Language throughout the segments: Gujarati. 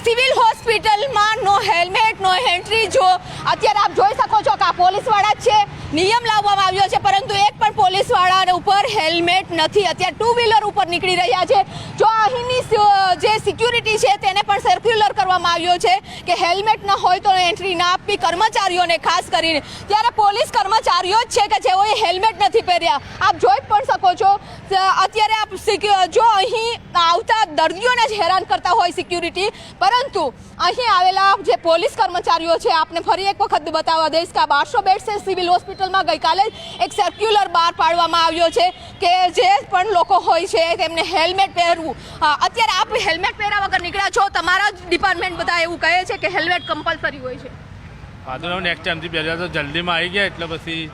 સિવિલ હોસ્પિટલમાં નો હેલ્મેટ નો એન્ટ્રી જો અત્યારે આપ જોઈ શકો છો કે આ પોલીસવાળા જ છે, નિયમ લાવવામાં આવ્યો છે પરંતુ એક પણ પોલીસવાળા ઉપર હેલ્મેટ નથી. અત્યારે ટુ વ્હીલર ઉપર નીકળી રહ્યા છે. જો અહીંની જે સિક્યુરિટી છે તેને પણ સર્ક્યુલર કરવામાં આવ્યો છે કે હેલ્મેટ ન હોય તો એન્ટ્રી ના આપવી કર્મચારીઓને, ખાસ કરીને ત્યારે પોલીસ કર્મચારીઓ જ છે કે જેઓએ હેલ્મેટ નથી પહેર્યા. આપ જોઈ પણ શકો છો અત્યારે આપ જો અહીં આવતા દર્દીઓને જ હેરાન કરતા હોય સિક્યુરિટી, પરંતુ અહીં આવેલા જે પોલીસ કર્મચારીઓ છે આપને ફરી એક વખત બતાવવા દઈશ કે આ 1200 બેડ છે સિવિલ હોસ્પિટલમાં ગઈકાલે એક સર્ક્યુલર બહાર પાડવામાં આવ્યો છે કે જે પણ લોકો હોય છે તેમને હેલ્મેટ પહેરવું. અત્યારે આપ હેલ્મેટ પહેર્યા વગર નીકળ્યા છો, તમારા જ ડિપાર્ટમેન્ટ બધા એવું કહે છે કે હેલ્મેટ કમ્પલસરી હોય છે. હા તો નેક્સ્ટ ટાઈમથી પહેર્યા તો જલ્દીમાં આવી ગયા એટલે પછી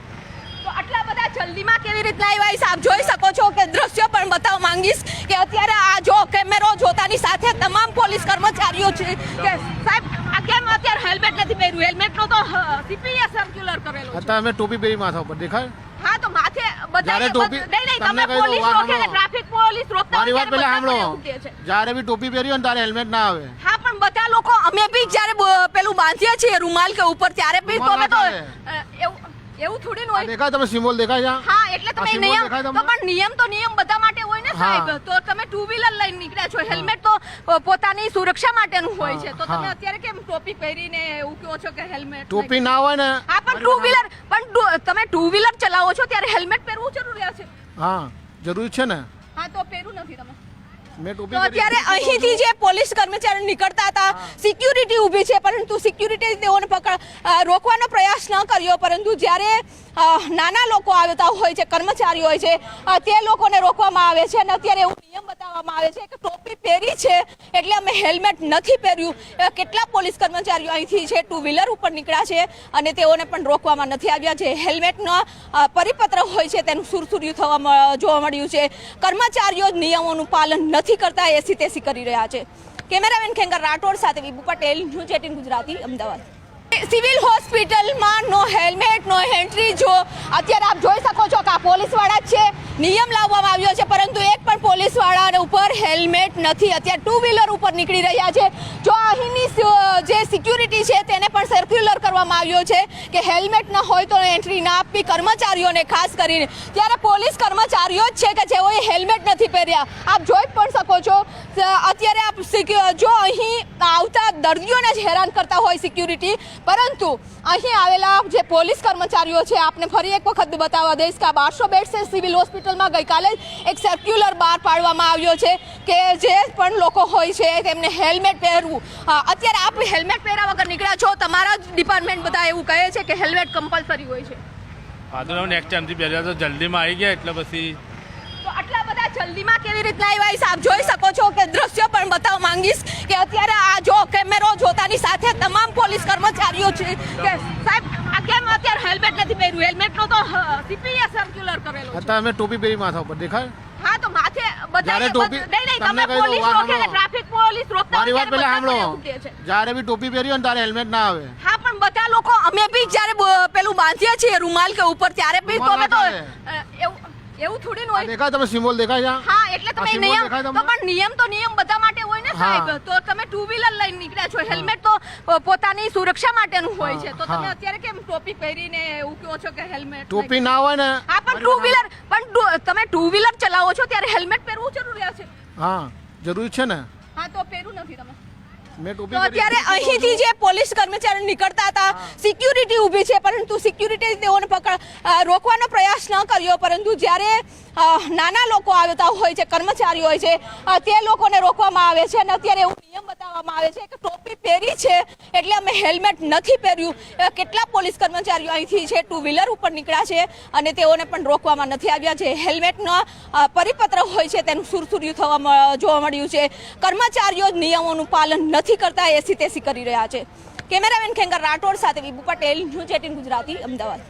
તો આટલા બધા જલ્દીમાં કેવી રીતના આવ્યા? આપ જોઈ શકો છો કે દ્રશ્યો પણ બતાવવા માંગીશ કે અત્યારે આ જો કેમેરો જોતાની સાથે તમામ પોલીસ કર્મચારીઓ છે કે સાહેબ આ કેમ અત્યારે હેલ્મેટ નથી પહેર્યું? હેલ્મેટનો તો સીપીએ સર્ક્યુલર કરેલો છે. તમે ટોપી પહેરી માથા ઉપર દેખાય? હા તો માથે બધાને નહીં તમે પોલીસ રોકે કે ટ્રાફિક પોલીસ રોકતા મારી વાત પહેલા સાંભળો, જ્યારે બી ટોપી પહેરી હોય ને ત્યારે હેલ્મેટ ના આવે. હા પણ બધા લોકો અમે બી જ્યારે પેલું બાંધીએ છીએ રૂમાલ કે ઉપર ત્યારે બી તો અમે તો એવું થોડી હોય. દેખાય તમે સિમ્બોલ દેખાય છે? હા એટલે તમે નિયમ તો પણ નિયમ બધા માટે હોય ને સાહેબ. તો તમે ટુ વ્હીલર લઈને નીકળ્યા છો, હેલ્મેટ તો પોતાની સુરક્ષા માટેનું હોય છે. તો તમે અત્યારે કેમ ટોપી પહેરીને એવું કહો છો કે હેલ્મેટ? ટોપી ના હોય ને. હા પણ ટુ વ્હીલર તમે ટુ વ્હીલર ચલાવો છો ત્યારે હેલ્મેટ પહેરવું જરૂરી છે. હા જરૂરી છે ને. હા તો પહેરું નથી તમે. તો અત્યારે અહીંથી જે પોલીસ કર્મચારી નીકળતા હતા, સિક્યુરિટી ઊભી છે પરંતુ સિક્યુરિટી તેઓને રોકવાનો પ્રયાસ ન કર્યો, પરંતુ જ્યારે નાના લોકો આવતા હોય છે, કર્મચારીઓ હોય છે, તે લોકોને રોકવામાં આવે છે અને અત્યારે એવું નિયમ બતાવવામાં આવે છે કે ટોપી પહેરી છે એટલે અમે હેલ્મેટ નથી પહેર્યું. કેટલા પોલીસ કર્મચારીઓ અહીંથી છે ટુ વ્હીલર ઉપર નીકળ્યા છે અને તેઓને પણ રોકવામાં નથી આવ્યા. જે હેલ્મેટનો પરિપત્ર હોય છે તેનું સુરસુર્યું જોવા મળ્યું છે. કર્મચારીઓ જ નિયમોનું પાલન નથી કરતા, એસી તેસી કરી રહ્યા છે. કેમેરામેન ખેંગર રાઠોડ સાથે વિભુ પટેલ, ન્યૂઝ 18 ગુજરાતી, અમદાવાદ. સિવિલ હોસ્પિટલમાં નો હેલ્મેટ નો એન્ટ્રી જો અત્યારે આપ જોઈ શકો છો કે આ પોલીસવાળા જ છે, નિયમ લાવવામાં આવ્યો છે પરંતુ એક પણ પોલીસવાળા ઉપર હેલ્મેટ નથી. અત્યારે ટુ વ્હીલર ઉપર નીકળી રહ્યા છે. જો અહીંની જે સિક્યુરિટી છે તેને પણ સર્ક્યુલર કરવામાં આવ્યો છે કે હેલ્મેટ ન હોય તો એન્ટ્રી ના આપવી કર્મચારીઓને, ખાસ કરીને ત્યારે પોલીસ કર્મચારીઓ જ છે કે જેઓએ હેલ્મેટ નથી પહેર્યા. આપ જોઈ પણ શકો છો અત્યારે આપ જો અહીં આવતા દર્દીઓને જ હેરાન કરતા હોય સિક્યુરિટી, પરંતુ અહીં આવેલા જે પોલીસ કર્મચારીઓ છે આપને ફરી એક વખત બતાવવા દઈશ કે આ 1200 બેડ છે સિવિલ હોસ્પિટલમાં ગઈકાલે એક સર્ક્યુલર બહાર પાડવામાં આવ્યો છે કે જે પણ લોકો હોય છે તેમને હેલ્મેટ પહેરવું. અત્યારે આપ હેલ્મેટ પહેર્યા વગર નીકળ્યા છો, તમારા જ ડિપાર્ટમેન્ટ બધા એવું કહે છે કે હેલ્મેટ કમ્પલસરી હોય છે. હા તો નેક્સ્ટ ટાઈમથી પહેર્યા તો જલ્દીમાં આવી ગયા એટલે પછી તો આટલા બધા જલ્દીમાં કેવી રીતના આવ્યા? આપ જોઈ શકો છો કે દ્રશ્યો પણ બતાવવા માંગીશ કે અત્યારે આ જો કેમેરો જોતાની સાથે તમામ પોલીસ કર્મચારીઓ છે કે સાહેબ આ કેમ અત્યારે હેલ્મેટ નથી પહેર્યું? હેલ્મેટનો તો સીપીએ સર્ક્યુલર કરેલો છે. તમે ટોપી પહેરી માથા ઉપર દેખાય? હા તો માથે બધાને નહીં તમે પોલીસ રોકે કે ટ્રાફિક પોલીસ રોકતા મારી વાત પહેલા સાંભળો, જ્યારે બી ટોપી પહેરી હોય ને ત્યારે હેલ્મેટ ના આવે. હા પણ બધા લોકો અમે બી જ્યારે પેલું બાંધીએ છીએ રૂમાલ કે ઉપર ત્યારે બી તો અમે તો એવું થોડી હોય. દેખાય તમે સિમ્બોલ દેખાય છે? હા એટલે તમે નિયમ તો બધા માટે હોય ને સાહેબ. તો તમે ટુ વ્હીલર લઈને નીકળ્યા છો, હેલ્મેટ તો પોતાની સુરક્ષા માટેનું હોય છે. તો તમે અત્યારે કેમ ટોપી પહેરીને એવું કહો છો કે હેલ્મેટ? ટોપી ના હોય ને. હા પણ તમે ટુ વ્હીલર ચલાવો છો ત્યારે હેલ્મેટ પહેરવું જરૂરી છે. હા જરૂરી છે ને. હા તો પહેરું નથી તમે. તો અત્યારે અહીંથી જે પોલીસ કર્મચારી નીકળતા હતા, સિક્યુરિટી ઊભી છે પરંતુ સિક્યુરિટી તેઓને રોકવાનો પ્રયાસ ન કર્યો, પરંતુ જ્યારે નાના લોકો આવતા હોય છે, કર્મચારીઓ હોય છે, તે લોકોને રોકવામાં આવે છે અને અત્યારે એવું નિયમ બતાવવામાં આવે છે કે ટોપી પહેરી છે એટલે અમે હેલ્મેટ નથી પહેર્યું. કેટલા પોલીસ કર્મચારીઓ અહીંથી છે ટુ વ્હીલર ઉપર નીકળ્યા છે અને તેઓને પણ રોકવામાં નથી આવ્યા. જે હેલ્મેટનો પરિપત્ર હોય છે તેનું સુરસુર્યું જોવા મળ્યું છે. કર્મચારીઓ જ નિયમોનું પાલન નથી કરતા, એસી તેસી કરી રહ્યા છે. કેમેરામેન ખેંગર રાઠોડ સાથે વિભુ પટેલ, ન્યૂઝ 18 ગુજરાતી, અમદાવાદ.